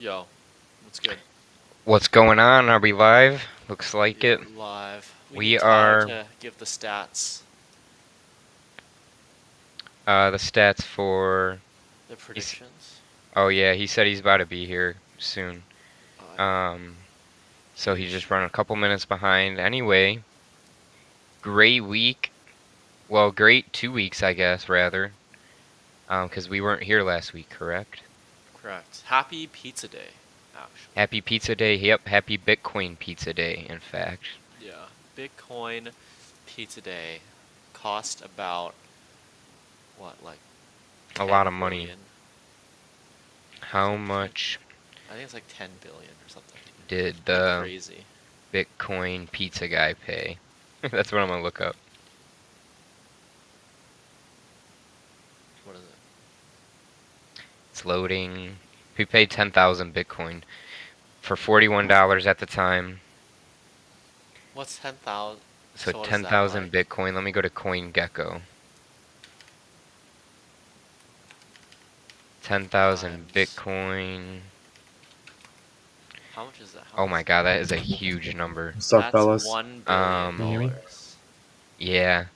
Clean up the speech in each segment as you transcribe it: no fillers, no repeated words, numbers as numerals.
Yo, what's good? What's going on? Are we live? Looks like Yeah, it. live. We We need Tyler are to give the stats, the stats for the he's predictions. oh yeah, he said he's about to be here soon. Uh, Um so he's Huge. just running a couple minutes behind. Anyway, great week. Well, great 2 weeks I guess rather. 'Cause we weren't here last week, correct? Correct. Happy Pizza Day, actually. Happy Pizza Day. Yep, happy Bitcoin Pizza Day, in fact. Yeah. Bitcoin Pizza Day cost about, what, like A 10 lot of money. billion? Is How it 10? much I think it's like 10 billion or something. did Pretty the crazy. Bitcoin pizza guy pay? That's what I'm gonna look up. What is it? It's loading. We paid 10,000 Bitcoin for $41 at the time. What's 10,000? So So what is that 10,000 like? Bitcoin. Let me go to CoinGecko. 10,000 Times. Bitcoin. How much is that? How Oh much my is that? god, that is a huge number. What's up, That's fellas? $1 billion Can you Um, hear me? dollars. yeah,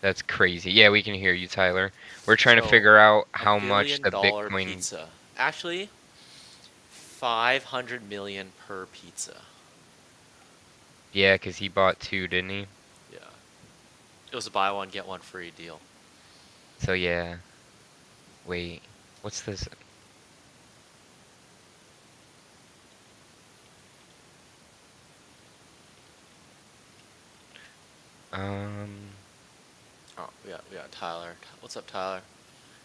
that's crazy. Yeah, we can hear you, Tyler. We're trying to So figure out a how much billion the dollar Bitcoin. pizza. Actually, 500 million per pizza. Yeah, because he bought two, didn't he? Yeah. It was a buy one, get one free deal. So yeah. Wait, what's this? Um, Oh, we got Tyler. What's up, Tyler?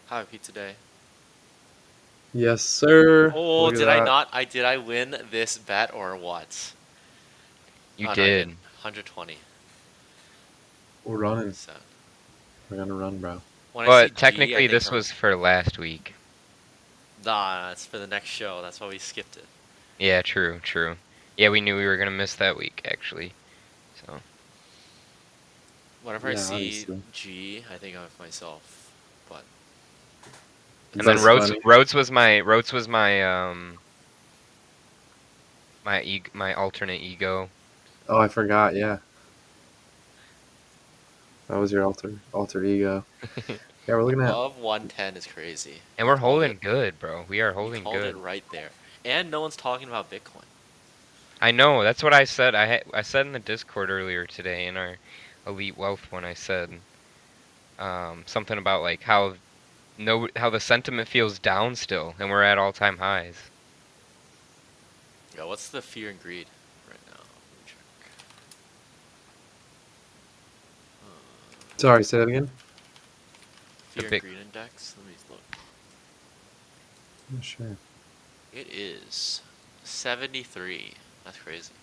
Have a pizza day. Yes, sir. Oh, Look at did I that. not? Did I win this bet or what? you Oh no, I didn't. did. 120. We're running. So We're gonna run, bro. when I see But G, I technically, think this I'm. was for last week. Nah, it's for the next show. That's why we skipped it. Yeah, true, true. Yeah, we knew we were gonna miss that week, actually. So, Whenever I Yeah, see obviously. G, I think of myself. But and then That's it's funny. Rhodes was my alternate ego. Oh, I forgot. Yeah, that was your alter ego. Yeah, we're looking at. above 110 is crazy. And You we're called it. holding good, bro. We are You holding called it good. right there. And no one's talking about Bitcoin. I know, that's what I said. I said in the Discord earlier today in our Elite Wealth one. I said something about like how the sentiment feels down still, and we're at all-time highs. Yeah, what's the fear and greed right now? Let me check. Sorry, say that again. The Fear and big greed index. Let me look. Oh, sure. It is 73. That's crazy.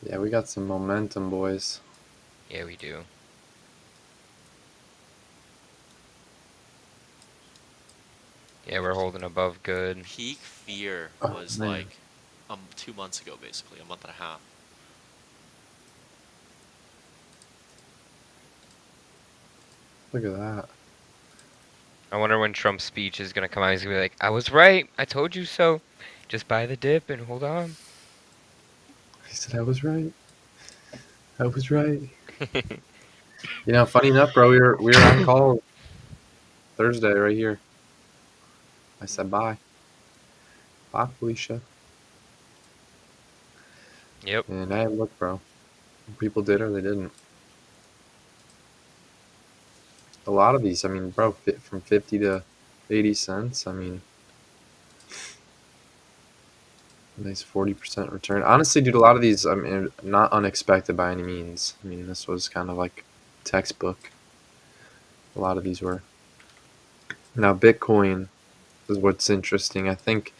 Yeah, we got some momentum, boys. Yeah, we do. Yeah, we're holding above good. Peak fear Oh was man, like 2 months ago, basically, a month and a half. look at that. I wonder when Trump's speech is gonna come out. He's gonna be like, "I was right. I told you so. Just buy the dip and hold on." He said I was right. I was right. You know, funny enough, bro. We were on call Thursday right here. I said bye, bye, Felicia. Yep. And hey, look, bro. People did or they didn't. A lot of these, I mean, bro, from 50 to 80 cents. I mean, nice 40% return. Honestly, dude, a lot of these, I mean, not unexpected by any means. I mean, this was kind of like textbook. A lot of these were. Now, Bitcoin is what's interesting. I think,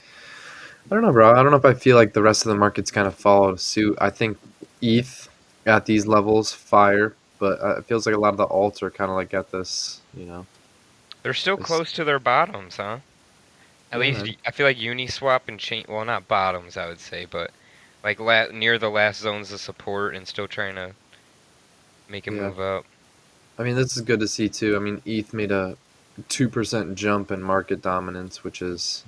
I don't know, bro. I don't know if I feel like the rest of the market's kind of followed suit. I think ETH at these levels, fire, but it feels like a lot of the alts are kind of like at this. They're still This, close to their bottoms, huh? At yeah, least man. I feel like Uniswap and Chain. Well, not bottoms, I would say, but like near the last zones of support and still trying to make it Yeah. move up. I mean, this is good to see too. I mean, ETH made a 2% jump in market dominance, which was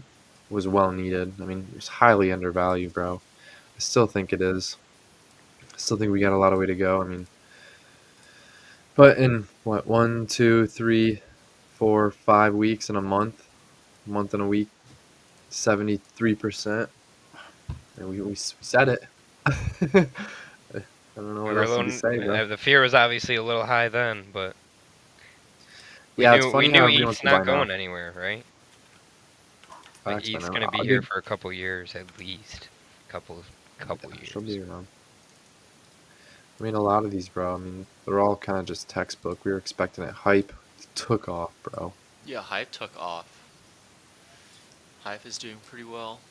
well needed. I mean, it's highly undervalued, bro. I still think it is. I still think we got a lot of way to go. I mean, but in what, 1, 2, 3, 4, 5 weeks in a month and a week, 73%. And we said it. I don't know We what were a else you little. can say, bro. The fear was obviously a little high then, but we Yeah, it's knew we funny how knew everybody ETH's wants to not buy now. going anywhere, right? Like Facts, ETH's man. gonna be I here think for a couple years at least, couple she'll years. be around. I mean, a lot of these, bro. I mean, they're all kind of just textbook. We were expecting it. Hype took off, bro. Yeah, Hive took off. Hive is doing pretty well.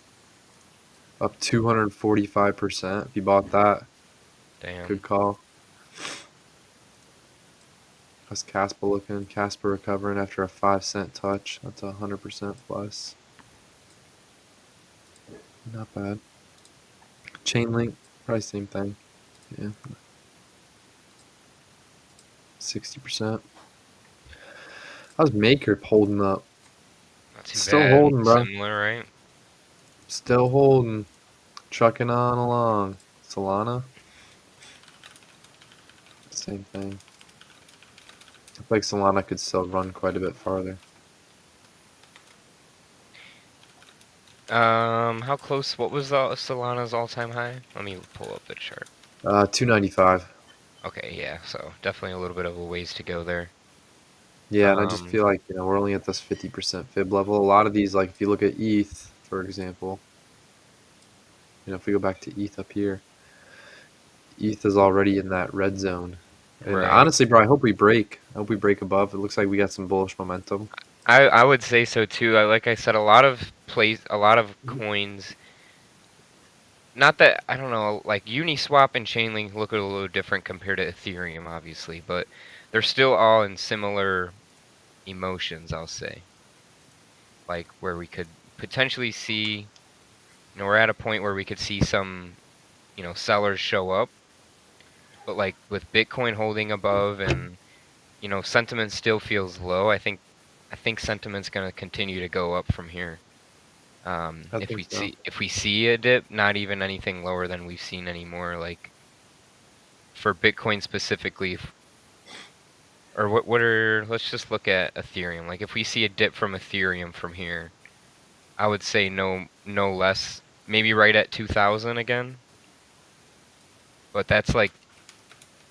Up 245%. If you bought that, Damn. good call. How's Casper looking? Casper recovering after a 5-cent touch. That's 100% plus. Not bad. Chainlink, probably same thing. Yeah, 60%. How's Maker holding up? Not too Still bad. holding, bro. Similar, right? Still holding. Trucking on along. Solana, same thing. I feel like Solana could still run quite a bit farther. How close? What was the Solana's all-time high? Let me pull up the chart. 295. Okay, yeah. So definitely a little bit of a ways to go there. Yeah, and I just Um, feel like we're only at this 50% fib level. A lot of these, like if you look at ETH, for example, if we go back to ETH up here, ETH is already in that red zone. And right. honestly, bro, I hope we break. I hope we break above. It looks like we got some bullish momentum. I would say so too. Like I said, a lot of coins. Not that I don't know, like Uniswap and Chainlink look a little different compared to Ethereum, obviously, but they're still all in similar emotions, I'll say. Like where we could potentially see, we're at a point where we could see some, sellers show up, but like with Bitcoin holding above and sentiment still feels low. I think sentiment's gonna continue to go up from here. I If think we so. see a dip, not even anything lower than we've seen anymore, like for Bitcoin specifically, or let's just look at Ethereum. Like if we see a dip from Ethereum from here, I would say no less, maybe right at 2000 again. But that's like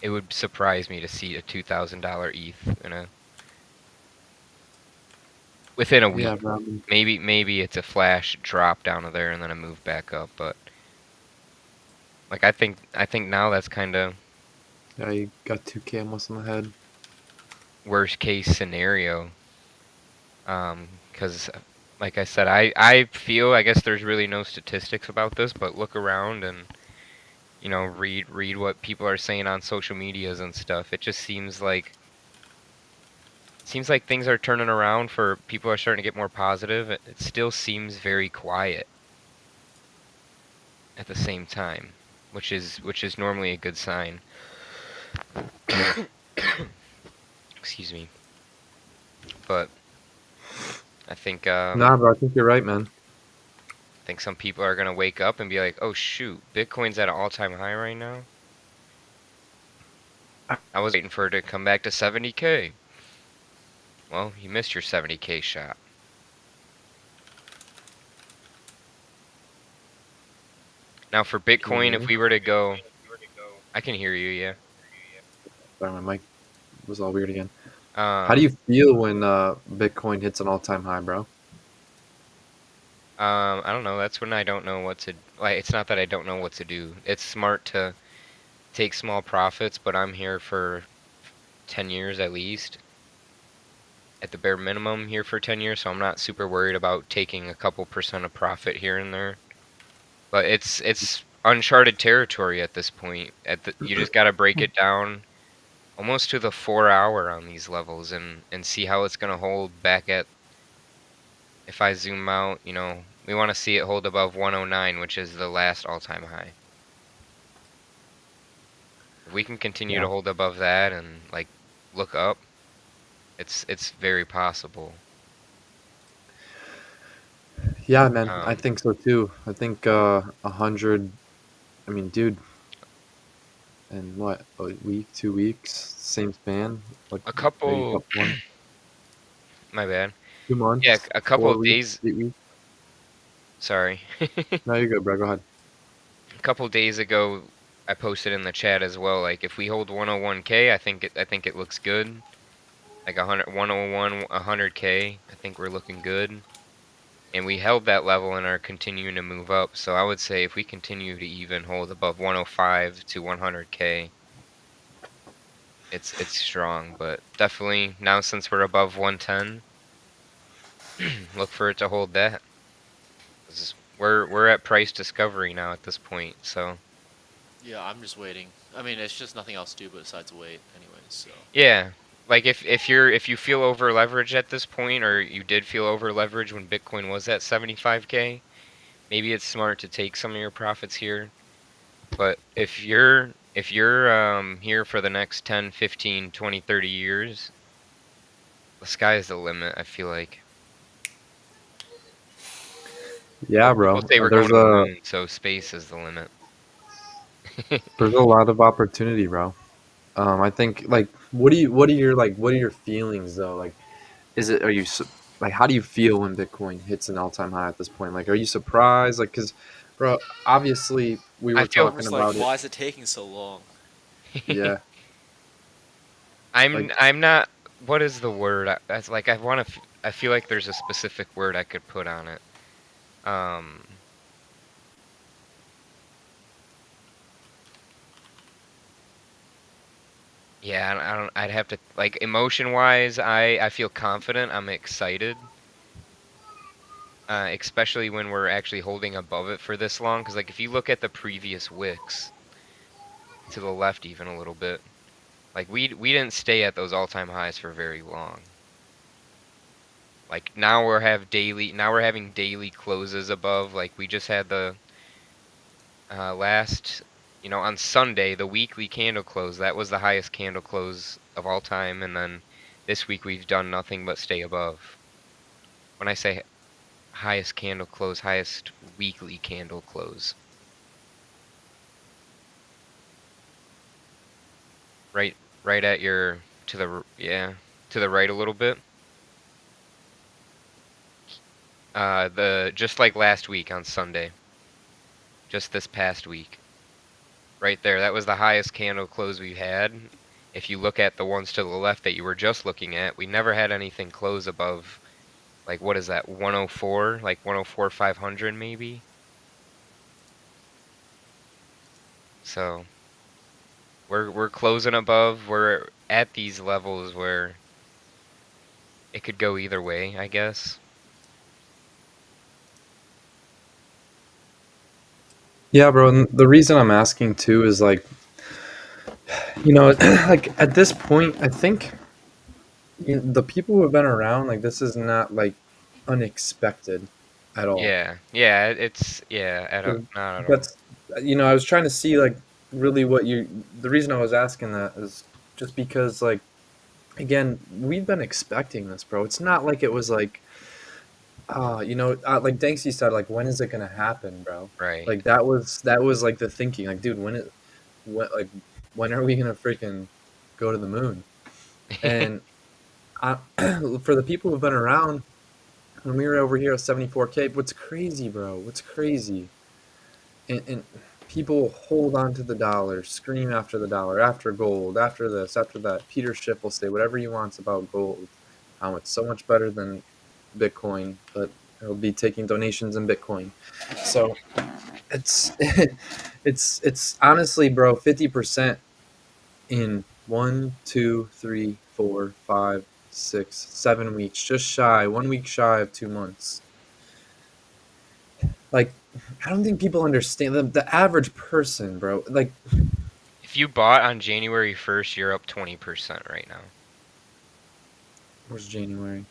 it would surprise me to see a $2,000 ETH within a week. Yeah, bro. Maybe it's a flash drop down to there and then a move back up, but like I think now that's kind of Yeah, you got 2K almost on the head. worst case scenario. Because like I said, I feel, I guess there's really no statistics about this, but look around and read what people are saying on social medias and stuff. It just seems like things are turning around, for people are starting to get more positive. It still seems very quiet at the same time, which is normally a good sign. Excuse me. But I think Nah, bro, I think you're right, man. some people are gonna wake up and be like, "Oh shoot, Bitcoin's at an all-time high right now." I was waiting for it to come back to 70K. Well, you missed your 70K shot. Now for Can you Bitcoin, hear if me? we were to go, I can hear you, yeah. Sorry, my mic was all weird again. How do Um, you feel when Bitcoin hits an all-time high, bro? I don't know. That's when I don't know what to like. It's not that I don't know what to do. It's smart to take small profits, but I'm here for 10 years at least. At the bare minimum, here for 10 years, so I'm not super worried about taking a couple percent of profit here and there. But it's uncharted territory at this point. You just got to break it down almost to the 4 hour on these levels and see how it's going to hold back at. If I zoom out, we want to see it hold above 109, which is the last all-time high. If we can continue Yeah. to hold above that and like look up. It's very possible. Yeah, man, I Um, think so too. I think 100. I mean, dude, in what, a week, 2 weeks, same span, like a maybe a couple. couple months, My bad. two Yeah, months, a couple 4 weeks, days. 8 weeks. Sorry. No, you're good, bro. Go ahead. A couple days ago, I posted in the chat as well. Like if we hold 101K, I think it looks good. Like 100, 101, 100K. I think we're looking good. And we held that level and are continuing to move up. So I would say if we continue to even hold above 105 to 100K, it's strong. But definitely now since we're above 110, look for it to hold that. We're at price discovery now at this point. So Yeah, I'm just waiting. I mean, it's just nothing else to do besides wait, anyways. So yeah, like if you feel over leveraged at this point, or you did feel over leveraged when Bitcoin was at 75K, maybe it's smart to take some of your profits here. But if you're here for the next 10, 15, 20, 30 years, the sky is the limit, I feel like. Yeah, People bro. say we're going to the moon, so space is the limit. There's a lot of opportunity, bro. I think like, what are your feelings though? Like, is it, are you like, how do you feel when Bitcoin hits an all-time high at this point? Like, are you surprised? Like, cause, bro, obviously we I were feel talking almost like, about it. why is it taking so long? Yeah, like, I'm not. What is the word? That's like I want to. I feel like there's a specific word I could put on it. Um, yeah, I don't. I'd have to like emotion wise. I feel confident. I'm excited. Especially when we're actually holding above it for this long. Because like if you look at the previous wicks to the left, even a little bit, like we didn't stay at those all-time highs for very long. Like now we're having daily closes above. Like we just had the last, on Sunday, the weekly candle close. That was the highest candle close of all time. And then this week we've done nothing but stay above. When I say highest candle close, highest weekly candle close. Right, right at your to the right a little bit. The just like last week on Sunday, just this past week, right there. That was the highest candle close we've had. If you look at the ones to the left that you were just looking at, we never had anything close above, like, what is that, 104, like 104 500 maybe. So we're closing above. We're at these levels where it could go either way, I guess. yeah, bro. And the reason I'm asking too is like, like at this point, I think the people who have been around, like, this is not like unexpected at all. Yeah, it's yeah, not at all. That's, I was trying to see like really what you. The reason I was asking that is just because, like, again, we've been expecting this, bro. It's not like it was like, like Danksy said, like, when is it gonna happen, bro? Right. Like that was like the thinking, like, dude, like, when are we gonna freaking go to the moon? And I, for the people who've been around, when we were over here at 74K, what's crazy, bro? What's crazy? And people hold on to the dollar, scream after the dollar, after gold, after this, after that. Peter Schiff will say whatever he wants about gold, how it's so much better than Bitcoin, but he'll be taking donations in Bitcoin. So it's it's honestly, bro, 50% in 1, 2, 3, 4, 5, 6, 7 weeks, just shy, 1 week shy of 2 months. Like, I don't think people understand the average person, bro. Like, If you bought on January 1st, you're up 20% right now. where's January?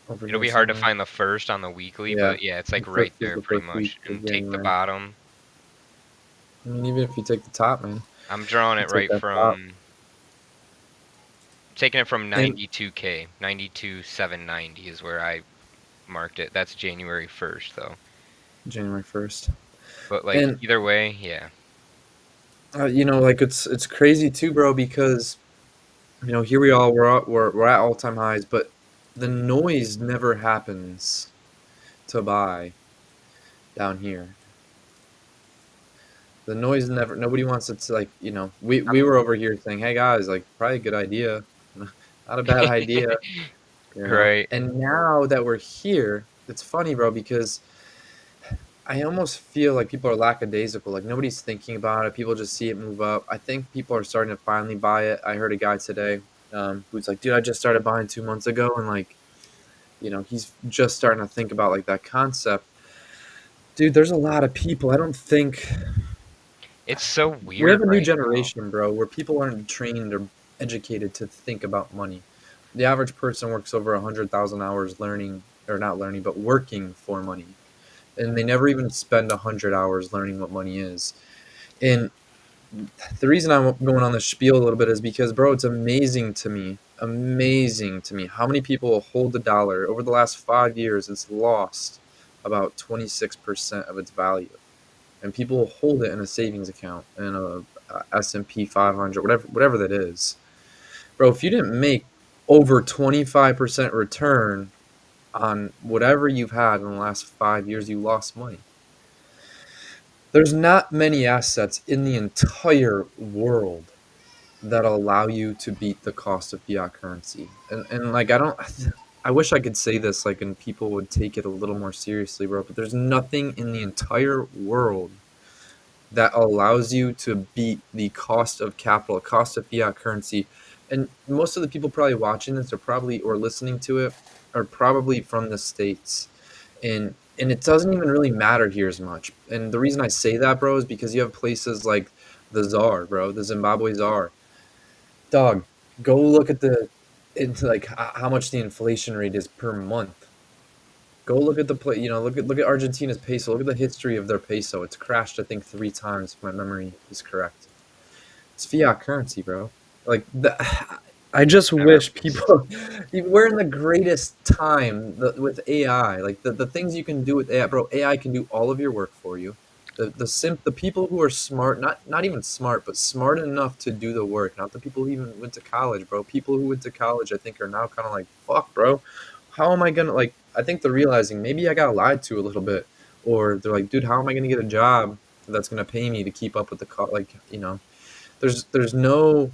Over It'll here be hard to somewhere. find the first on the weekly, Yeah, but yeah, it's the like first right is there the pretty first week much. of And take the January. bottom. I mean, even if you take the top, man. I'm drawing You it take right that top. from taking it from And 92K. 92,790 is where I marked it. That's January 1st though. January 1st. But like And either way, yeah. like it's crazy too, bro, because here we are, we're at all-time highs, but the noise never happens to buy down here. The noise never. Nobody wants it to, like, we were over here saying, "Hey guys, like, probably a good idea, not a bad idea," Right. And now that we're here, it's funny, bro, because I almost feel like people are lackadaisical. Like, nobody's thinking about it. People just see it move up. I think people are starting to finally buy it. I heard a guy today, who's like, "Dude, I just started buying 2 months ago," and like, he's just starting to think about like that concept. Dude, there's a lot of people. I don't think It's so we have weird a new right now. generation, bro, where people aren't trained or educated to think about money. The average person works over 100,000 hours learning, or not learning, but working for money, and they never even spend 100 hours learning what money is. And the reason I'm going on the spiel a little bit is because, bro, it's amazing to me how many people hold the dollar. Over the last 5 years, it's lost about 26% of its value, and people will hold it in a savings account in a S&P 500, whatever that is. Bro, if you didn't make over 25% return on whatever you've had in the last 5 years, you lost money. There's not many assets in the entire world that allow you to beat the cost of fiat currency. And like, I wish I could say this, like, and people would take it a little more seriously, bro, but there's nothing in the entire world that allows you to beat the cost of capital, cost of fiat currency. And most of the people probably watching this are probably, or listening to it, are probably from the States. And it doesn't even really matter here as much. And the reason I say that, bro, is because you have places like the ZAR, bro, the Zimbabwe ZAR. Dog, go look at into like how much the inflation rate is per month. Go look at look at Argentina's peso. Look at the history of their peso. It's crashed, I think, 3 times, if my memory is correct. It's fiat currency, bro. Like, I just Never wish was. people. We're in the greatest time with AI. Like, the things you can do with AI, bro. AI can do all of your work for you. The people who are smart, not even smart, but smart enough to do the work. Not the people who even went to college, bro. People who went to college, I think, are now kind of like, fuck, bro. How am I gonna, like? I think they're realizing maybe I got lied to a little bit, or they're like, dude, how am I gonna get a job that's gonna pay me to keep up with the like, there's no.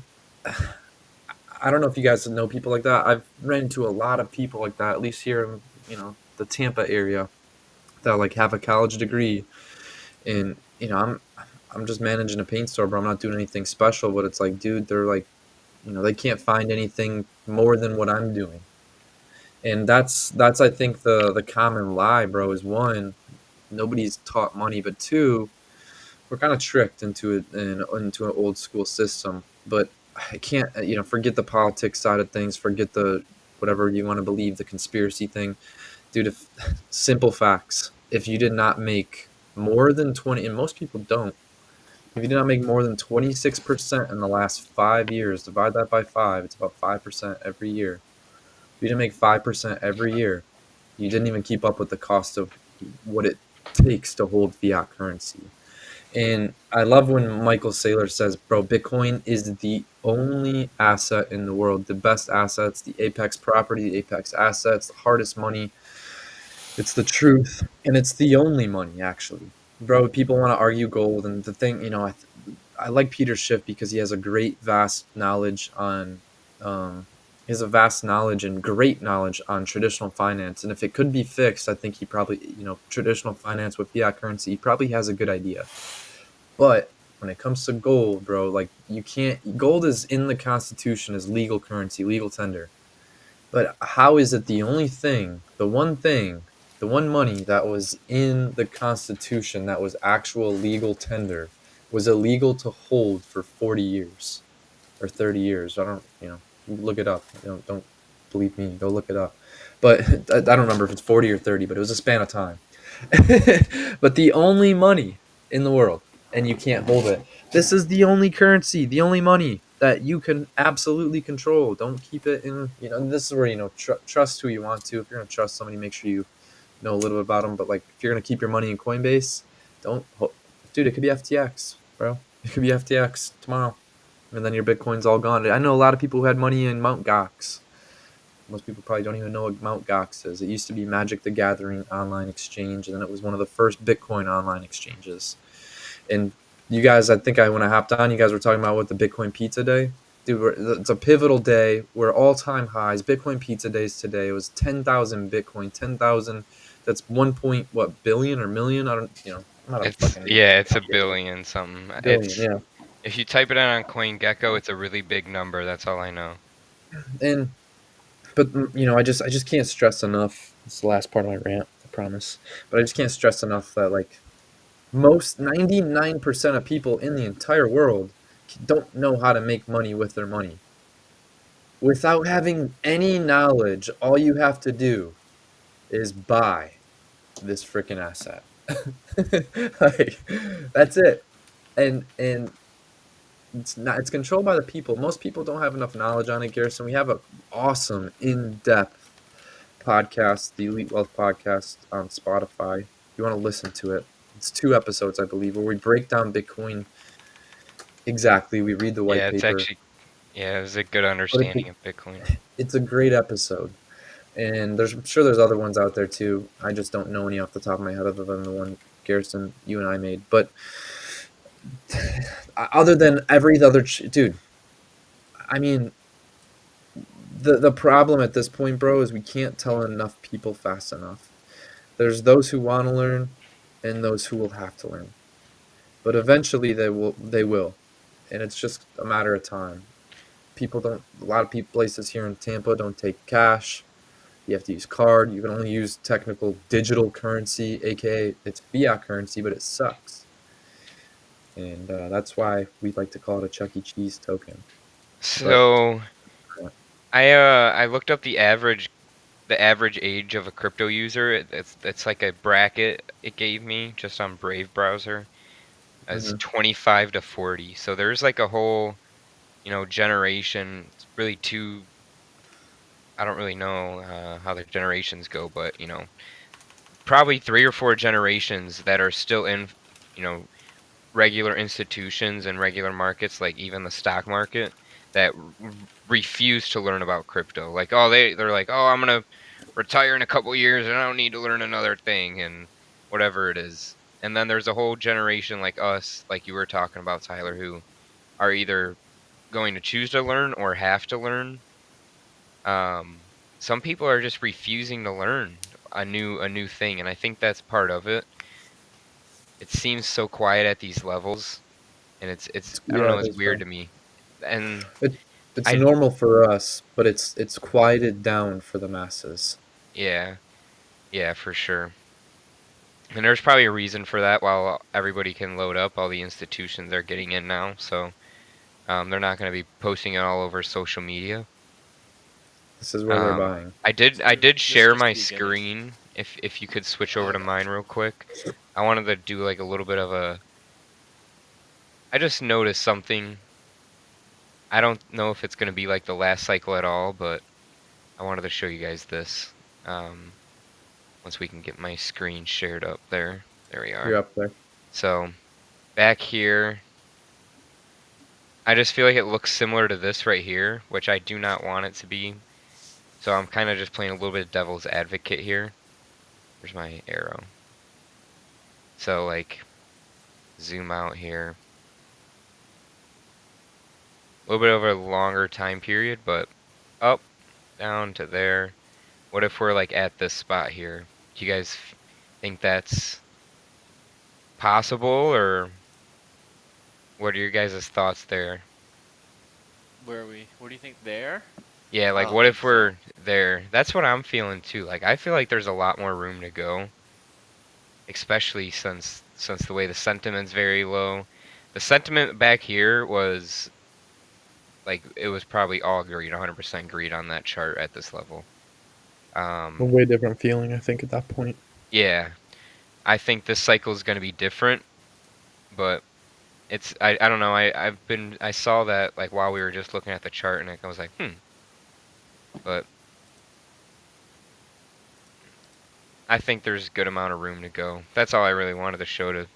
I don't know if you guys know people like that. I've ran into a lot of people like that, at least here in, the Tampa area, that like have a college degree, and I'm just managing a paint store, but I'm not doing anything special. But it's like, dude, they're like, they can't find anything more than what I'm doing, and that's I think the common lie, bro, is one, nobody's taught money, but two, we're kind of tricked into an old school system. But I can't, forget the politics side of things, forget the whatever you want to believe, the conspiracy thing, dude. If simple facts, if you did not make more than 20, and most people don't, if you did not make more than 26% in the last 5 years, divide that by five, it's about 5% every year. If you didn't make 5% every year, you didn't even keep up with the cost of what it takes to hold fiat currency. And I love when Michael Saylor says, bro, Bitcoin is the only asset in the world, the best assets, the apex property, the apex assets, the hardest money. It's the truth. And it's the only money, actually. Bro, people want to argue gold. And the thing, I like Peter Schiff because he has a great, vast knowledge on, he has a vast knowledge and great knowledge on traditional finance. And if it could be fixed, I think he probably, traditional finance with fiat currency, he probably has a good idea. But when it comes to gold, bro, like, you can't. Gold is in the Constitution as legal currency, legal tender. But how is it the one money that was in the Constitution that was actual legal tender was illegal to hold for 40 years or 30 years? I don't, look it up. Don't believe me. Go look it up. But I don't remember if it's 40 or 30, but it was a span of time. But the only money in the world and you can't hold it. This is the only currency, the only money that you can absolutely control. Don't keep it in, this is where, trust who you want to. If you're going to trust somebody, make sure you know a little bit about them. But like, if you're going to keep your money in Coinbase, don't, dude, it could be FTX, bro. It could be FTX tomorrow. And then your Bitcoin's all gone. I know a lot of people who had money in Mt. Gox. Most people probably don't even know what Mt. Gox is. It used to be Magic the Gathering online exchange, and then it was one of the first Bitcoin online exchanges. And you guys, I think when I hopped on, you guys were talking about what the Bitcoin Pizza Day. Dude, it's a pivotal day. We're all-time highs. Bitcoin Pizza Days today. It was 10,000 Bitcoin. 10,000. That's 1 what billion or million? I don't. I'm not a fucking It's a calculator. billion something. Billion, yeah. If you type it in on CoinGecko, it's a really big number. That's all I know. And but I just can't stress enough. It's the last part of my rant, I promise. But I just can't stress enough that like most 99% of people in the entire world don't know how to make money with their money. Without having any knowledge, all you have to do is buy this freaking asset. Like, that's it. And it's controlled by the people. Most people don't have enough knowledge on it, Garrison. We have an awesome in-depth podcast, the Elite Wealth Podcast on Spotify. If you want to listen to it, it's 2 episodes, I believe, where we break down Bitcoin exactly. We read the white Yeah, it's paper. actually it was a good But understanding of Bitcoin. it's a great episode. And I'm sure there's other ones out there too. I just don't know any off the top of my head other than the one Garrison, you and I made. But other than every other dude, I mean, the problem at this point, bro, is we can't tell enough people fast enough. There's those who want to learn, and those who will have to learn. But eventually, they will. They will, and it's just a matter of time. People don't. A lot of people, places here in Tampa don't take cash. You have to use card. You can only use technical digital currency, aka it's fiat currency, but it sucks. And that's why we like to call it a Chuck E. Cheese token. But So I looked up the average age of a crypto user. It's like a bracket it gave me just on Brave browser as 25 to 40. So there's like a whole, generation. It's really two. I don't really know how the generations go, but probably 3 or 4 generations that are still in, you know, regular institutions and regular markets, like even the stock market, that refuse to learn about crypto. Like, oh, they're like, oh, I'm gonna retire in a couple years and I don't need to learn another thing and whatever it is. And then there's a whole generation like us, like you were talking about, Tyler, who are either going to choose to learn or have to learn. Some people are just refusing to learn a new thing, and I think that's part of it. It seems so quiet at these levels, and it's I don't yeah, know, it it's is, weird bro. to me. And It's I normal for us, but it's quieted down for the masses. yeah, yeah, for sure. And there's probably a reason for that. While everybody can load up, all the institutions are getting in now, so they're not going to be posting it all over social media. This is where they're buying. I did This share would just my be a gimmick. screen. If you could switch over to mine real quick, I wanted to do like a little bit of a. I just noticed something. I don't know if it's going to be like the last cycle at all, but I wanted to show you guys this. Once we can get my screen shared up there. There we You're are. up there. So back here, I just feel like it looks similar to this right here, which I do not want it to be. So I'm kind of just playing a little bit of devil's advocate here. Where's my arrow? So like, zoom out here. A little bit over a longer time period, but up, down to there. What if we're like at this spot here? Do you guys think that's possible, or what are your guys' thoughts there? Where are we? What do you think there? Yeah, I like don't what think if so. we're there? That's what I'm feeling too. Like I feel like there's a lot more room to go, especially since the way the sentiment's very low. The sentiment back here was like it was probably all greed, 100% greed on that chart at this level. A Um, way different feeling, I think, at that point. yeah, I think this cycle is going to be different, but I don't know. I saw that like while we were just looking at the chart, and I was like, but I think there's a good amount of room to go. That's all I really wanted to show, to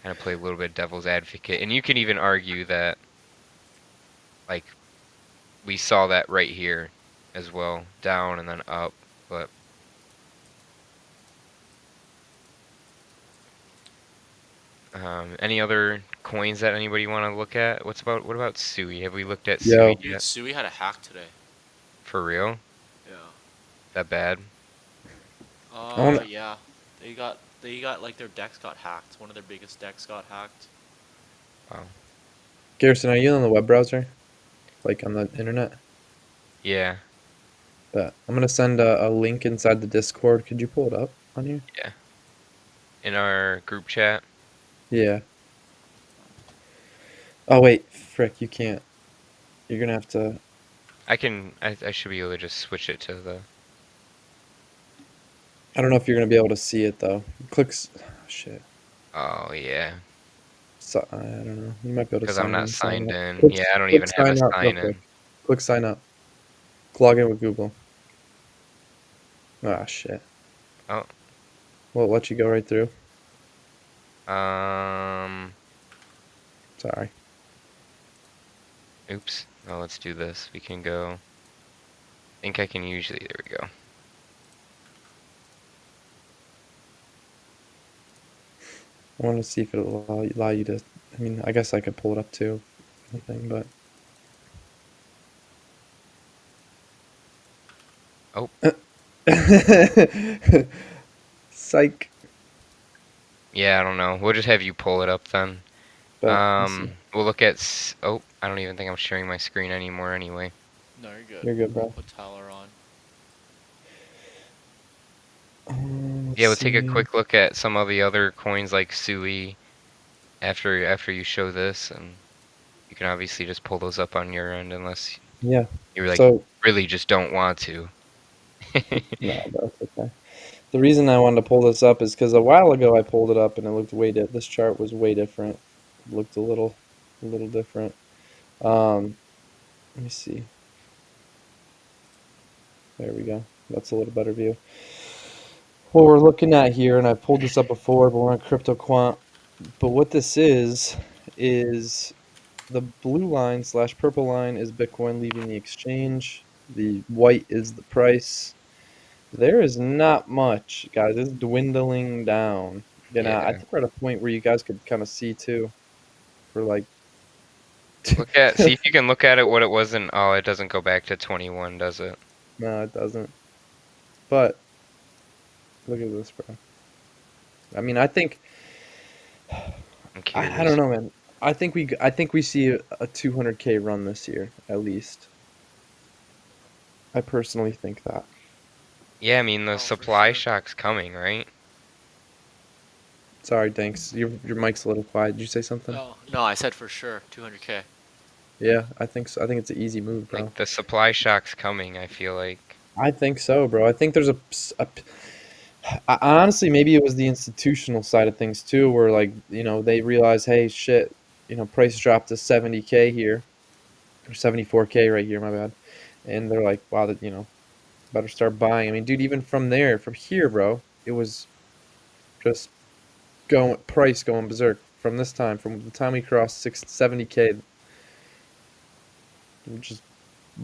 kind of play a little bit devil's advocate. And you can even argue that like we saw that right here as well, down and then up, but any other coins that anybody want to look at? What about Sui? Have we looked at Yo. Sui Dude, yet? Sui had a hack today. For real? Yeah. That bad? I want Yeah. They got like their decks got hacked. One of their biggest decks got hacked. Wow. Garrison, are you on the web browser? Like on the internet? Yeah, But I'm gonna send a link inside the Discord. Could you pull it up on here? yeah. In our group chat. Yeah. Oh wait, frick, you can't. You're gonna have to. I should be able to just switch it to the. I don't know if you're gonna be able to see it though. Shit. Oh yeah, So, I don't know. You might be able to because I'm sign not in. Sign signed up. in. Yeah, I don't Click even have a sign up real sign quick. in. Click sign up. Log in with Google. Ah shit. Oh. Well, it let you go right through. Um. Sorry. Oops. Oh, let's do this. We can go. I think I can usually. There we go. I want to see if it'll allow you to. I mean, I guess I could pull it up too. Anything, but. Oh. Psych. Yeah, I don't know. We'll just have you pull it up then. But let's see. We'll look at. Oh, I don't even think I'm sharing my screen anymore. Anyway. No, you're good. You're good, bro. Put Tyler on. Let's Yeah, we'll take a see. quick look at some of the other coins like Sui after you show this, and you can obviously just pull those up on your end unless Yeah. you like So really just don't want to. no, that's okay. The reason I wanted to pull this up is because a while ago I pulled it up and it looked this chart was way different. It looked a little different. Let me see. There we go. That's a little better view. What we're looking at here, and I've pulled this up before, but we're on CryptoQuant. But what this is the blue line / purple line is Bitcoin leaving the exchange. The white is the price. There is not much, guys. It's dwindling down. You know, I Yeah. think we're at a point where you guys could kind of see too. For like, See if you can look at it what it was in. Oh, it doesn't go back to 21, does it? no, it doesn't. But look at this, bro. I mean, I think I'm I don't curious. know, man. I think we see a 200K run this year at least. I personally think that. Yeah, I mean the Oh, for supply sure. shock's coming, right? Sorry, Danks. Your mic's a little quiet. Did you say something? Oh, no, I said for sure 200K. Yeah, I think so. I think it's an easy move, bro. Like the supply shock's coming, I feel like. I think so, bro. I think there's honestly, maybe it was the institutional side of things too, where like they realize, hey, shit, price dropped to 70K here or 74K right here, my bad, and they're like, wow, that better start buying. I mean, dude, even from here, bro, it was just going berserk from this time, from the time we crossed 670K, we're just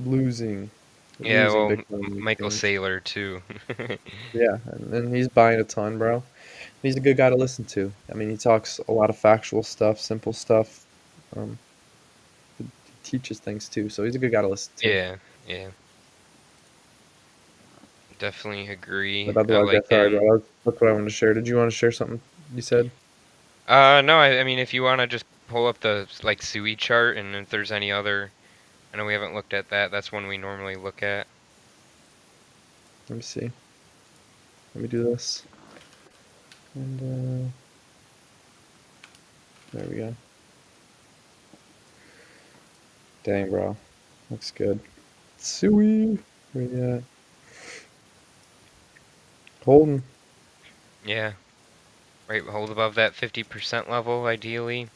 losing, Yeah, losing well, Bitcoin on the Michael exchange. Saylor too. Yeah, and he's buying a ton, bro. He's a good guy to listen to. I mean, he talks a lot of factual stuff, simple stuff. Um, he teaches things too, so he's a good guy to listen to. Yeah, yeah. Definitely agree. But I otherwise, yeah, like sorry, him. bro. That's what I wanted to share. Did you want to share something? You said. No, I mean, if you want to just pull up the like Sui chart, and if there's any other, I know we haven't looked at that. That's one we normally look at. Let me see. Let me do this. And there we go. Dang, bro. Looks good. Sweet. Where you at? Holden. Yeah, right. Hold above that 50% level, ideally.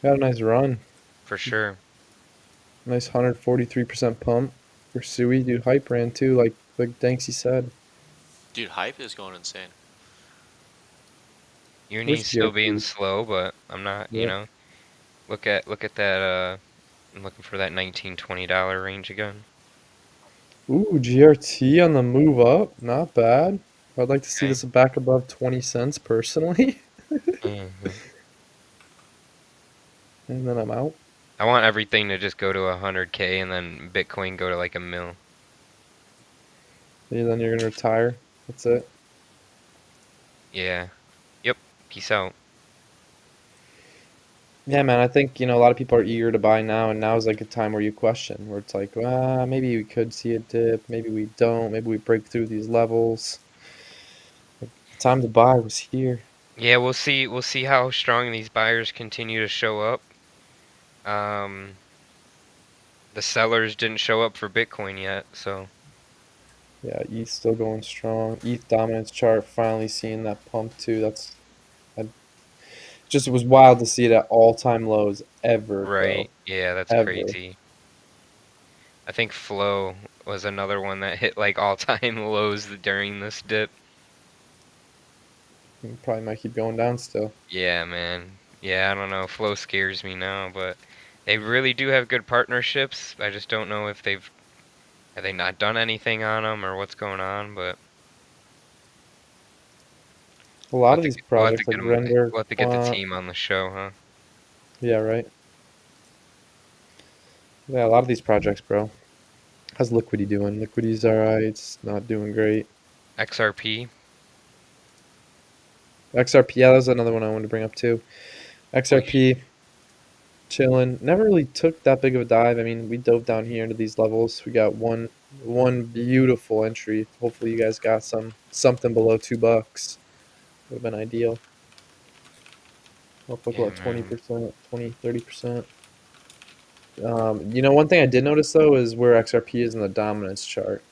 Got a nice run. for sure. Nice 143% pump for Sui. Dude, hype ran too, like Danksy said. Dude, hype is going insane. Uni's Where's still being GRT? slow, but I'm not, Yep. look at that I'm looking for that $19-20 range again. Ooh, GRT on the move up. Not bad. I'd like to see Okay. this back above 20 cents personally. hmm And then I'm out. I want everything to just go to 100K and then Bitcoin go to like a mil. And then you're gonna retire. That's it. Yeah. Yep. Peace out. Yeah, man, I think, a lot of people are eager to buy now, and now is like a time where you question, where it's like, maybe we could see a dip, maybe we don't, maybe we break through these levels. Like, the time to buy was here. Yeah, we'll see. We'll see how strong these buyers continue to show up. Um, the sellers didn't show up for Bitcoin yet, so Yeah, ETH still going strong. ETH dominance chart finally seeing that pump too. I, just it was wild to see it at all-time lows ever, right. bro. Yeah, that's Ever. crazy. I think Flow was another one that hit like all-time lows during this dip. It probably might keep going down still. Yeah, man. Yeah, I don't know. Flow scares me now, but they really do have good partnerships. I just don't know if have they not done anything on them or what's going on, but A lot of these we'll have to projects like get them. Render, We'll have to get the Quant, team on the show, huh? yeah, right. Yeah, a lot of these projects, bro. How's Liquidy doing? Liquidy's alright. It's not doing great. XRP. XRP, yeah, that was another one I wanted to bring up too. Well, XRP, chilling. Never really took that big of a dive. I mean, we dove down here into these levels. We got one beautiful entry. Hopefully, you guys got something below $2. Would have been ideal. Up like yeah, what, man. 20%, 20, 30%. One thing I did notice though is where XRP is in the dominance chart.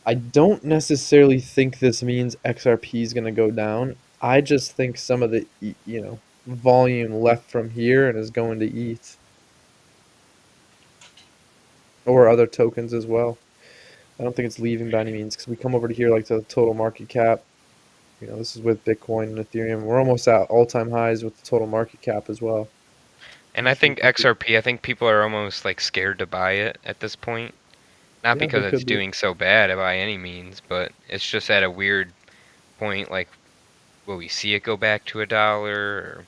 I don't necessarily think this means XRP is going to go down. I just think some of the volume left from here and is going to ETH or other tokens as well. I don't think it's leaving by any means because we come over to here like to the total market cap. This is with Bitcoin and Ethereum. We're almost at all-time highs with the total market cap as well. And I Which we think could be, XRP, I think people are almost like scared to buy it at this point. Not yeah, because they it's could be. doing so bad by any means, but it's just at a weird point. Like, will we see it go back to $1? Or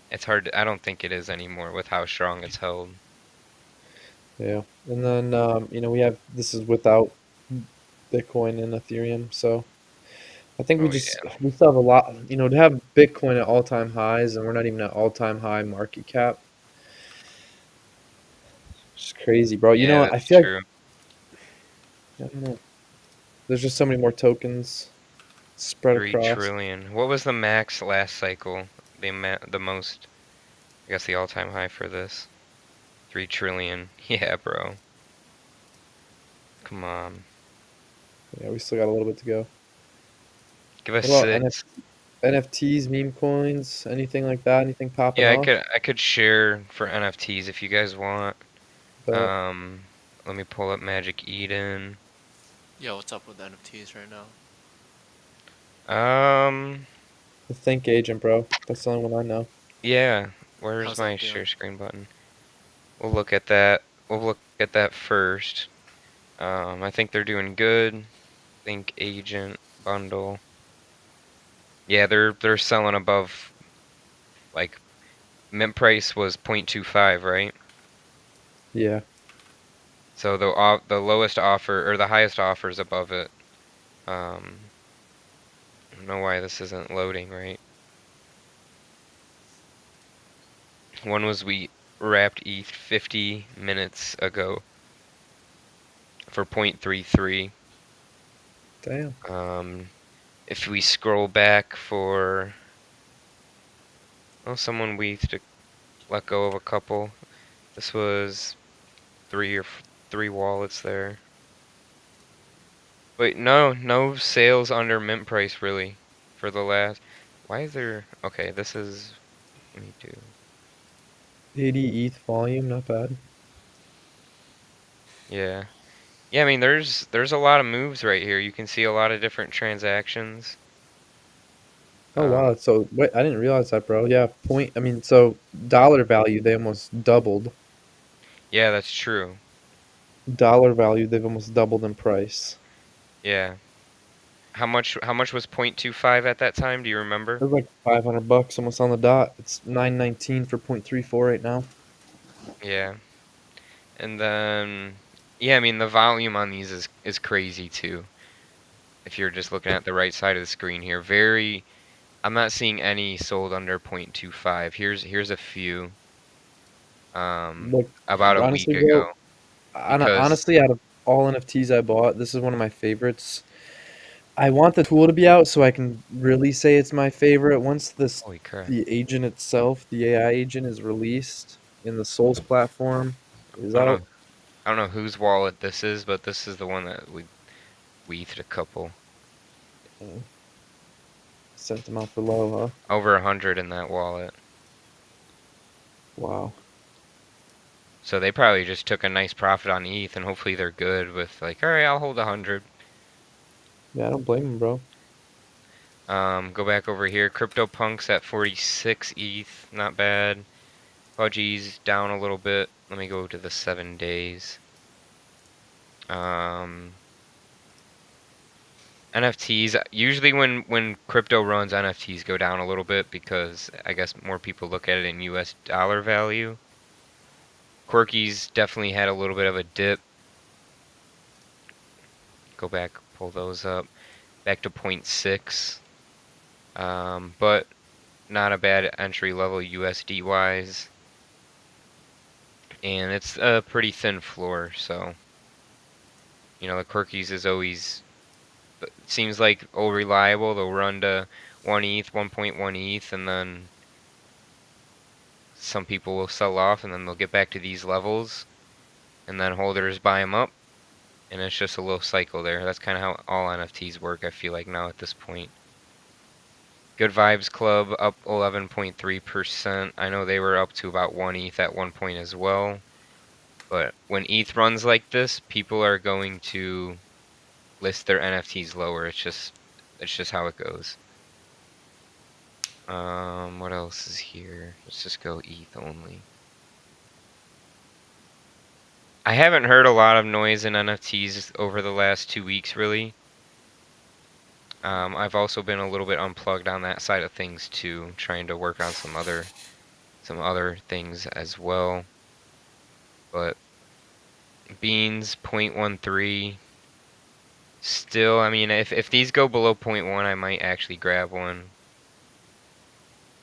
it's hard. I don't think it is anymore with how strong it's held. Yeah, and then we have this is without Bitcoin and Ethereum, so I think Oh yeah, we still have a lot. To have Bitcoin at all-time highs and we're not even at all-time high market cap. It's crazy, bro. You know yeah, what? I that's feel like true. I don't know. There's just so many more tokens spread across. $3 trillion. What was the max last cycle? The most, I guess the all-time high for this. 3 trillion. Yeah, bro. Come on. Yeah, we still got a little bit to go. Give us What about six. NFTs, meme coins, anything like that? Anything popping Yeah, I off? could share for NFTs if you guys want. But Let me pull up Magic Eden. Yeah, what's up with NFTs right now? Um, the Think Agent, bro. That's the only one I know. yeah. Where's How's my that doing? share screen button? We'll look at that. We'll look at that first. I think they're doing good. Think Agent bundle. Yeah, they're selling above, like, mint price was 0.25, right? Yeah. So the lowest offer or the highest offer is above it. Um, I don't know why this isn't loading, right? When was we wrapped ETH 50 minutes ago for 0.33? Damn. If we scroll back for, oh, someone we to let go of a couple. This was three wallets there. Wait, no sales under mint price really for the last. Why is there? Okay, this is. Let me do. 80 ETH volume, not bad. Yeah. Yeah, I mean there's a lot of moves right here. You can see a lot of different transactions. Oh wow, so wait, I didn't realize that, bro. Yeah, I mean, so dollar value, they almost doubled. Yeah, that's true. Dollar value, they've almost doubled in price. Yeah. How much was 0.25 at that time? Do you remember? It was like $500, almost on the dot. It's 919 for 0.34 right now. Yeah. And then yeah, I mean the volume on these is crazy too. If you're just looking at the right side of the screen here. I'm not seeing any sold under 0.25. Here's a few Look, about a week honestly, bro, ago because honestly, out of all NFTs I bought, this is one of my favorites. I want the tool to be out so I can really say it's my favorite. Once holy crap. the agent itself, the AI agent, is released in the Souls platform, is I don't out. know I don't know whose wallet this is, but this is the one that we eathed a couple. uh, Sent them out for low, huh? Over 100 in that wallet. Wow. So they probably just took a nice profit on ETH and hopefully they're good with like, all right, I'll hold 100. Yeah, I don't blame him, bro. Go back over here. CryptoPunks at 46 ETH, not bad. Pudgy's down a little bit. Let me go to the 7 days. Um, NFTs, usually when crypto runs, NFTs go down a little bit because I guess more people look at it in US dollar value. Quirky's definitely had a little bit of a dip. Go back, pull those up. Back to 0.6. But not a bad entry level USD wise. And it's a pretty thin floor, so the Quirkies is always seems like reliable. They'll run to 1 ETH, 1.1 ETH, and then some people will sell off, and then they'll get back to these levels, and then holders buy them up, and it's just a little cycle there. That's kind of how all NFTs work, I feel like now at this point. Good Vibes Club up 11.3%. I know they were up to about 1 ETH at one point as well. But when ETH runs like this, people are going to list their NFTs lower. It's just how it goes. What else is here? Let's just go ETH only. I haven't heard a lot of noise in NFTs over the last 2 weeks, really. I've also been a little bit unplugged on that side of things too, trying to work on some other things as well. But Beans 0.13. Still, I mean, if these go below 0.1, I might actually grab one.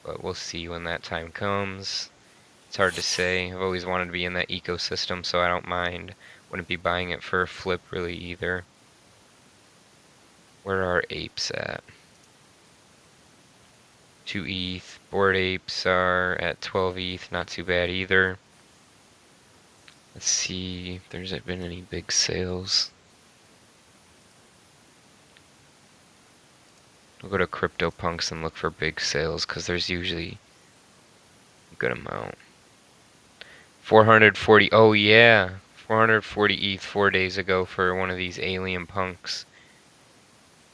But we'll see when that time comes. It's hard to say. I've always wanted to be in that ecosystem, so I don't mind. Wouldn't be buying it for a flip really either. Where are apes at? 2 ETH. Bored apes are at 12 ETH. Not too bad either. Let's see if there's been any big sales. We'll go to CryptoPunks and look for big sales because there's usually a good amount. 440. Oh yeah, 440 ETH 4 days ago for one of these alien punks.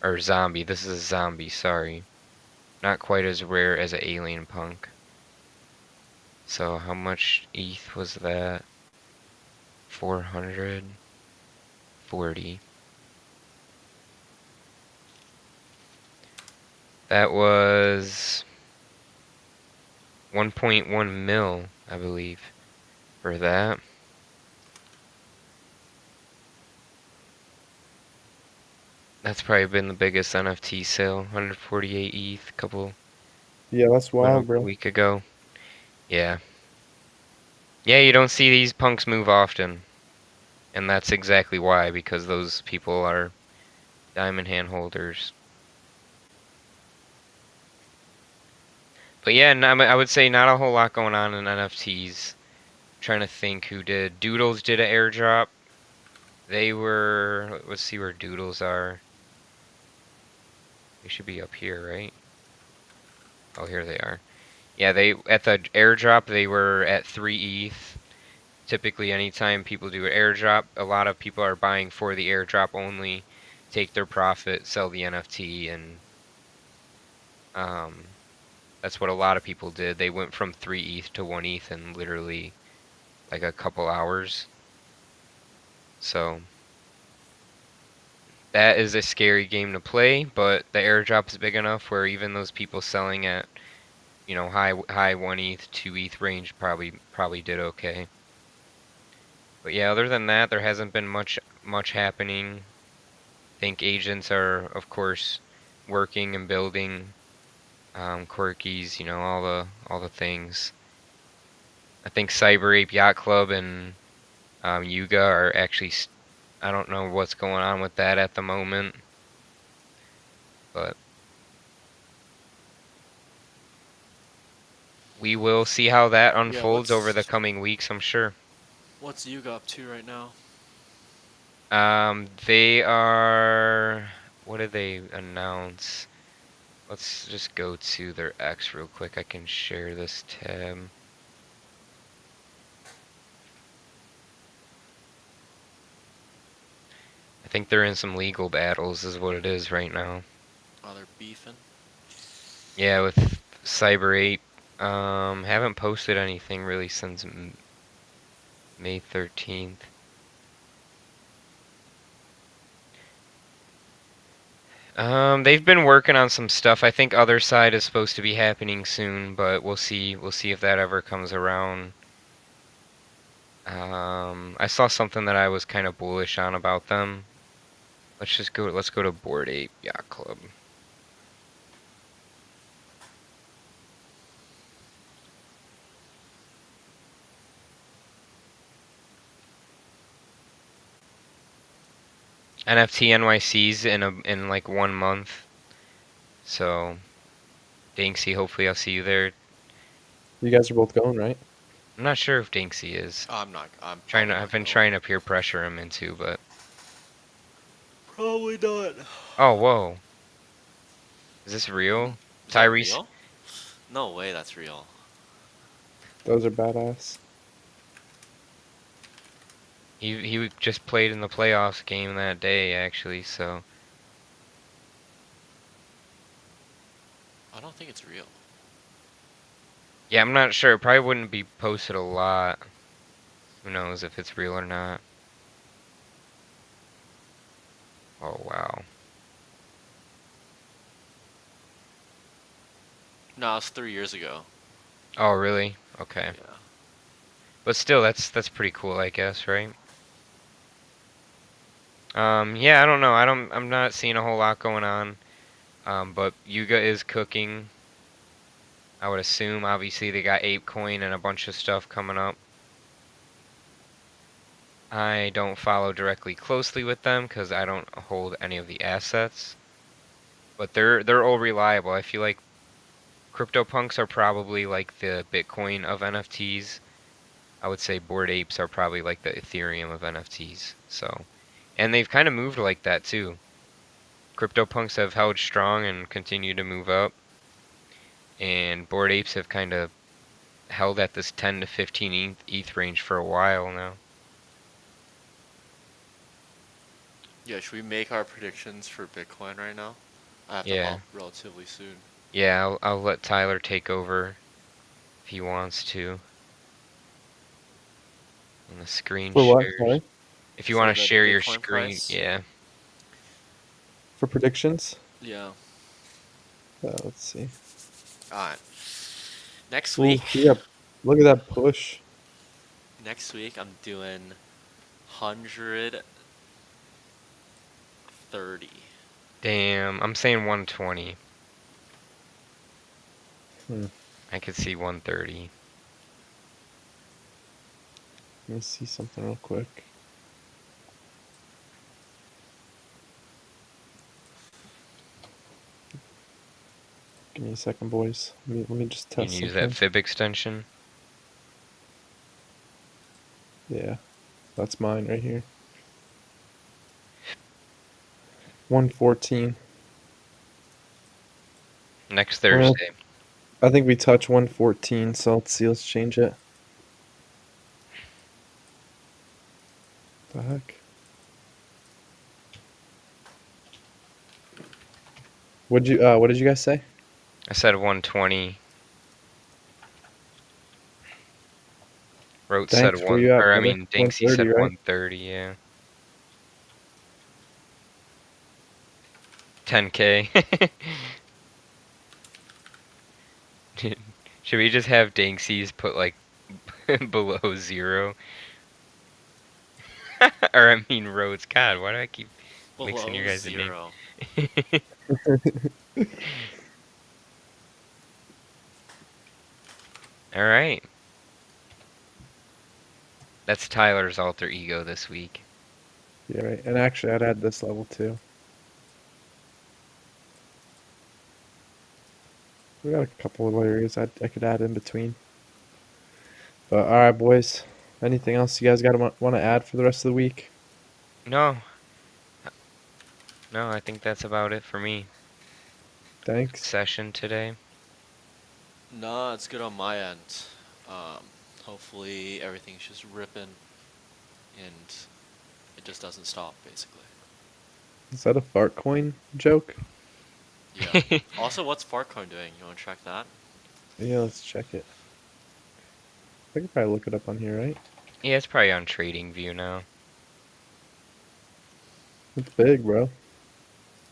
Or zombie. This is a zombie, sorry. Not quite as rare as an alien punk. So how much ETH was that? 440. That was 1.1 mil, I believe, for that. That's probably been the biggest NFT sale. 148 ETH, Yeah, that's about wild, a bro. week ago. Yeah. Yeah, you don't see these punks move often. And that's exactly why, because those people are diamond hand holders. But yeah, I would say not a whole lot going on in NFTs. Trying to think who did. Doodles did an airdrop. They were, let's see where Doodles are. They should be up here, right? Oh, here they are. Yeah, they at the airdrop they were at 3 ETH. Typically, anytime people do an airdrop, a lot of people are buying for the airdrop only, take their profit, sell the NFT, and that's what a lot of people did. They went from 3 ETH to 1 ETH in literally like a couple hours. So that is a scary game to play, but the airdrop is big enough where even those people selling at, high 1 ETH, 2 ETH range probably did okay. But yeah, other than that, there hasn't been much happening. I think agents are, of course, working and building quirkies, all the things. I think Cyber Ape Yacht Club and Yuga are actually. I don't know what's going on with that at the moment, but we will see how that Yeah, unfolds over the coming weeks, I'm sure. what's Yuga up to right now? They are. What did they announce? Let's just go to their X real quick. I can share this tab. I think they're in some legal battles, is what it is right now. Oh, they're beefing. Yeah, with Cyber 8. Haven't posted anything really since May 13th. They've been working on some stuff. I think Other Side is supposed to be happening soon, but we'll see. We'll see if that ever comes around. I saw something that I was kind of bullish on about them. Let's go to Bored Ape Yacht Club. NFT NYC's in like 1 month. So, Dinksy, hopefully I'll see you there. You guys are both going, right? I'm not sure if Dinksy is. I'm not. I'm Trying probably to. not I've been going. trying to peer pressure him into, but Probably not. oh whoa, is this real? Is that Tyrese, real? No way, that's real. Those are badass. he just played in the playoffs game that day actually. So I don't think it's real. yeah, I'm not sure. It probably wouldn't be posted a lot. Who knows if it's real or not? Oh wow. No, it's 3 years ago. Oh really? Okay. Yeah. But still, that's pretty cool, I guess, right? Yeah, I don't know. I'm not seeing a whole lot going on. But Yuga is cooking. I would assume. Obviously, they got ApeCoin and a bunch of stuff coming up. I don't follow directly closely with them because I don't hold any of the assets. But they're all reliable. I feel like CryptoPunks are probably like the Bitcoin of NFTs. I would say Bored Apes are probably like the Ethereum of NFTs. So, and they've kind of moved like that too. CryptoPunks have held strong and continue to move up, and Bored Apes have kind of held at this 10 to 15 ETH range for a while now. Yeah, should we make our predictions for Bitcoin right now? I have them Yeah, up relatively soon. yeah. I'll let Tyler take over if he wants to. On the screen For what? shares. Sorry. If you want For to the share your Bitcoin screen, price? yeah. For predictions. Yeah. Let's see. Alright. Next Ooh, week. yeah. Look at that push. Next week I'm doing 130. Damn, I'm saying 120. Hmm. I could see 130. Let me see something real quick. Give me a second, boys. Let me just You can test use that something. fib extension. Yeah, that's mine right here. 114. Next I'm gonna, Thursday. I think we touch 114, so let's see. Let's change it. The heck? What did you guys say? I said 120. Rote said Thanks. Where you at, brother? Dinksy 130, said right? 130, yeah. 10K. Should we just have Dinksy's put like below 0? Or I mean Rhodes. God, why do I keep mixing your Below guys' name? 0. Alright. That's Tyler's alter ego this week. Yeah, right. And actually, I'd add this level too. We got a couple of areas I could add in between. But all right, boys. Anything else you guys got to want to add for the rest of the week? No. No, I think that's about it for me. Thanks. Session today. Nah, it's good on my end. Um, Hopefully everything's just ripping and it just doesn't stop, basically. Is that a fart coin joke? Yeah. Also, what's Fartcoin doing? You want to track that? Yeah, let's check it. I could probably look it up on here, right? Yeah, it's probably on TradingView now. It's big, bro.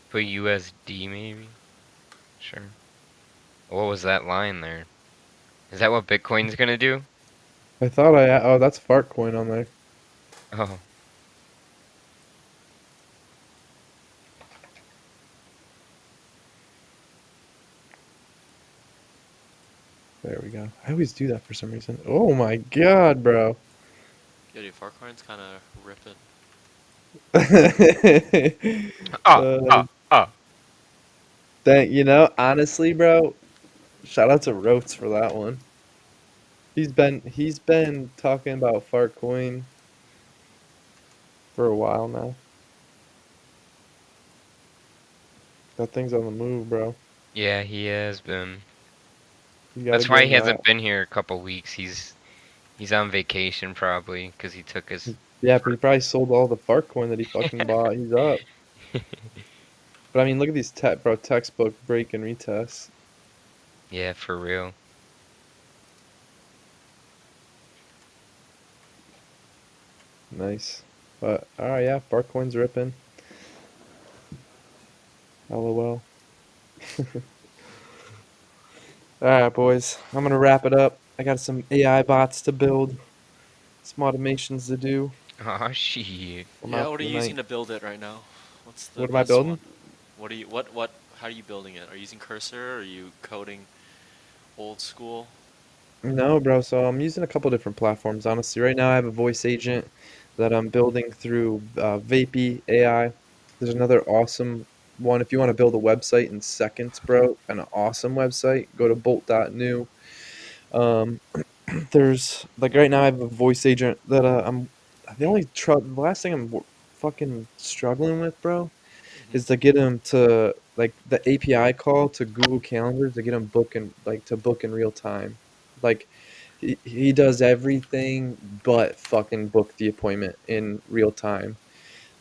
Put USD maybe? Sure. What was that line there? Is that what Bitcoin's gonna do? I thought oh, that's fart coin on there. Oh. There we go. I always do that for some reason. Oh my god, bro. Yeah, dude, Fartcoin's kind of ripping. Ah, uh, ah, ah. honestly, bro, shout out to Rotes for that one. He's been talking about Fartcoin for a while now. That thing's on the move, bro. Yeah, he has been. You gotta That's why give he him that. hasn't been here a couple weeks. He's on vacation probably because he took his. Yeah, but he probably sold all the Fartcoin that he fucking bought. He's up. But I mean, look at these textbook break and retests. Yeah, for real. Nice. But alright, yeah, Fartcoin's ripping. LOL. Alright, boys. I'm gonna wrap it up. I got some AI bots to build, some automations to do. Oh shit. I'm Yeah, out what for are the you night. using to build it right now? What's the What am I best one? building? How are you building it? Are you using cursor? Or are you coding old school? No, bro. So I'm using a couple different platforms, honestly. Right now, I have a voice agent that I'm building through Vapey AI. There's another awesome one. If you want to build a website in seconds, bro, an awesome website, go to bolt.new. Um, there's like right now, I have a voice agent that I'm the last thing I'm fucking struggling with, bro, Hmm. is to get him to like the API call to Google Calendar to get him book in real time. Like he does everything but fucking book the appointment in real time.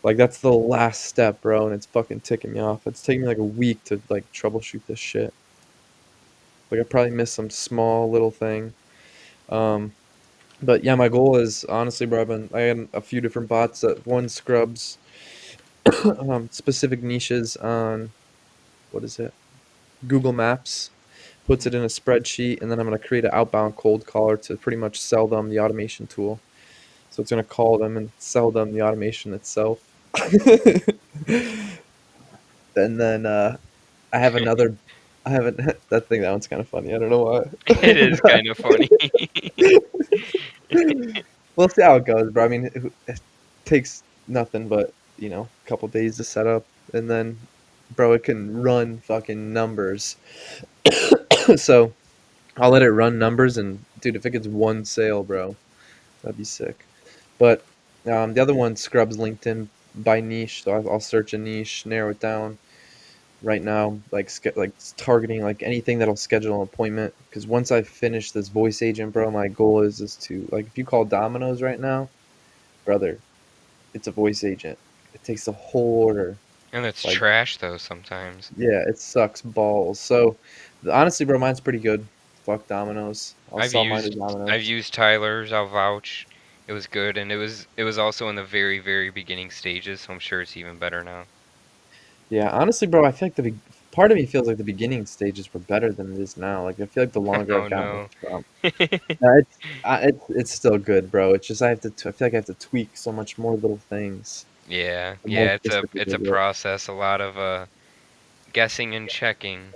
Like that's the last step, bro, and it's fucking ticking me off. It's taking me like a week to like troubleshoot this shit. Like I probably missed some small little thing. Um, but yeah, my goal is honestly, bro. I had a few different bots that one scrubs specific niches on what is it? Google Maps, puts Hmm. it in a spreadsheet, and then I'm going to create an outbound cold caller to pretty much sell them the automation tool. So it's going to call them and sell them the automation itself. And then I have another. I haven't that thing. That one's kind of funny. I don't know It is why. kind of funny. We'll see how it goes, bro. I mean, it takes nothing but a couple days to set up, and then, bro, it can run fucking numbers. So I'll let it run numbers, and dude, if it gets one sale, bro, that'd be sick. But the other one scrubs LinkedIn by niche, so I'll search a niche, narrow it down, right now, like targeting like anything that'll schedule an appointment. Because once I finish this voice agent, bro, my goal is to like if you call Domino's right now, brother, it's a voice agent. It takes the whole order. And it's Like trash though sometimes. yeah, it sucks balls. So honestly, bro, mine's pretty good. Fuck Domino's. I'll I've sell mine to used I've Domino's. used Tyler's, I'll vouch. It was good, and it was also in the very, very beginning stages, so I'm sure it's even better now. Yeah, honestly, bro, I feel like part of me feels like the beginning stages were better than it is now. Like I feel like the longer Oh I've gotten no. with Trump, it's still good, bro. It's just I feel like I have to tweak so much more little things. Yeah, The more yeah, specific it's I a get, process, a lot of guessing and checking.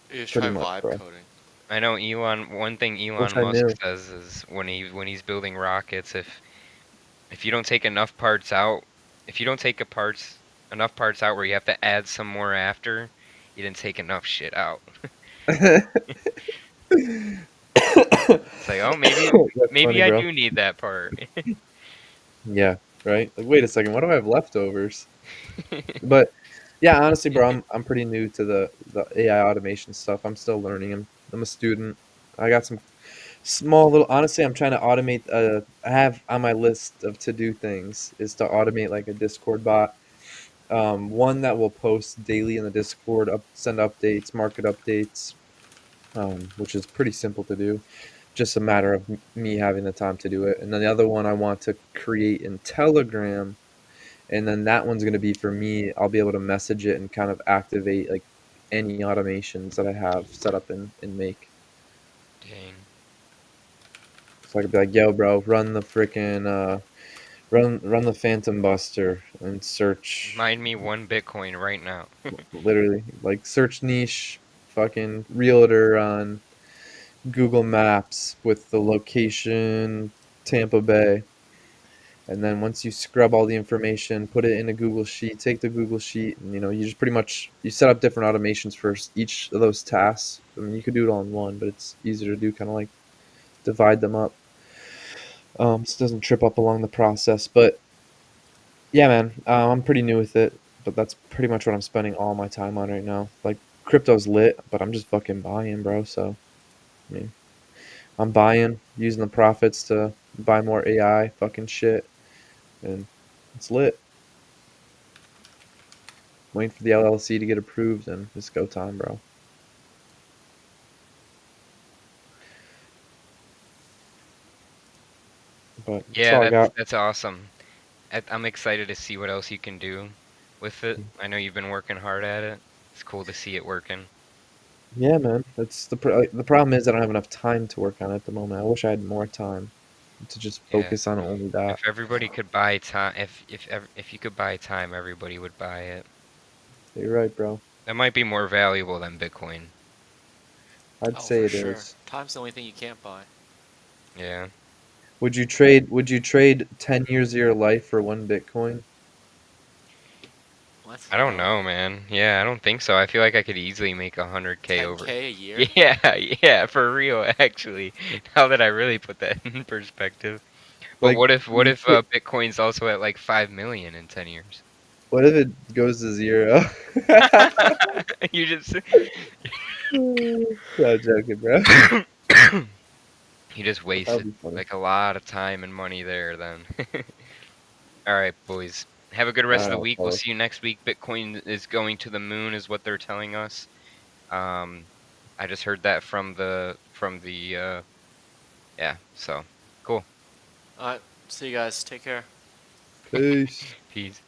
You just pretty try much, vibe bro. coding. I know one thing Wish Elon I Musk knew. says is when he's building rockets, if you don't take enough parts out, if you don't take enough parts out where you have to add some more after, you didn't take enough shit out. It's like, oh, That's funny, maybe I bro. do need that part. Yeah, right. Like, wait a second, what do I have leftovers? But yeah, honestly, bro, I'm pretty new to the AI automation stuff. I'm still learning. I'm a student. I got some small little. Honestly, I'm trying to automate. I have on my list of to do things is to automate like a Discord bot. One that will post daily in the Discord, send updates, market updates, which is pretty simple to do. Just a matter of me having the time to do it. And then the other one I want to create in Telegram, and then that one's going to be for me. I'll be able to message it and kind of activate like any automations that I have set up in Make. Dang. So I could be like, "Yo, bro, run the freaking run the Phantom Buster and search Mine me 1 Bitcoin right now. literally like search niche fucking realtor on Google Maps with the location Tampa Bay." And then once you scrub all the information, put it in a Google Sheet, take the Google Sheet, and you just pretty much you set up different automations for each of those tasks. I mean, you could do it all in one, but it's easier to do kind of like divide them up, so it doesn't trip up along the process. But yeah, man, I'm pretty new with it, but that's pretty much what I'm spending all my time on right now. Like crypto's lit, but I'm just fucking buying, bro. So I mean, I'm buying, using the profits to buy more AI fucking shit, and it's lit. Waiting for the LLC to get approved, and it's go time, bro. But that's Yeah, all I got. that's awesome. I'm excited to see what else you can do with it. I know you've been working hard at it. It's cool to see it working. Yeah, man. That's the problem is I don't have enough time to work on it at the moment. I wish I had more time to just Yeah. focus on only that. If everybody could buy time, if you could buy time, everybody would buy it. You're right, bro. That might be more valuable than Bitcoin. I'd Oh, say for it sure. is. Time's the only thing you can't buy. Yeah. Would you trade 10 years of your life for one Bitcoin? What? I don't No. know, man. Yeah, I don't think so. I feel like I could easily make 100K over. 10K a year? Yeah, yeah, for real, actually. Now that I really put that in perspective. But Like what if Bitcoin's also at like 5 million in 10 years? what if it goes to zero? You just Not joking, bro. you just That would wasted be funny. like a lot of time and money there then. All right, boys. Have a good rest of the Alright, week. We'll fellas. see you next week. Bitcoin is going to the moon is what they're telling us. Um I just heard that from the yeah, so cool. Alright, see you guys. Take care. Peace. Peace.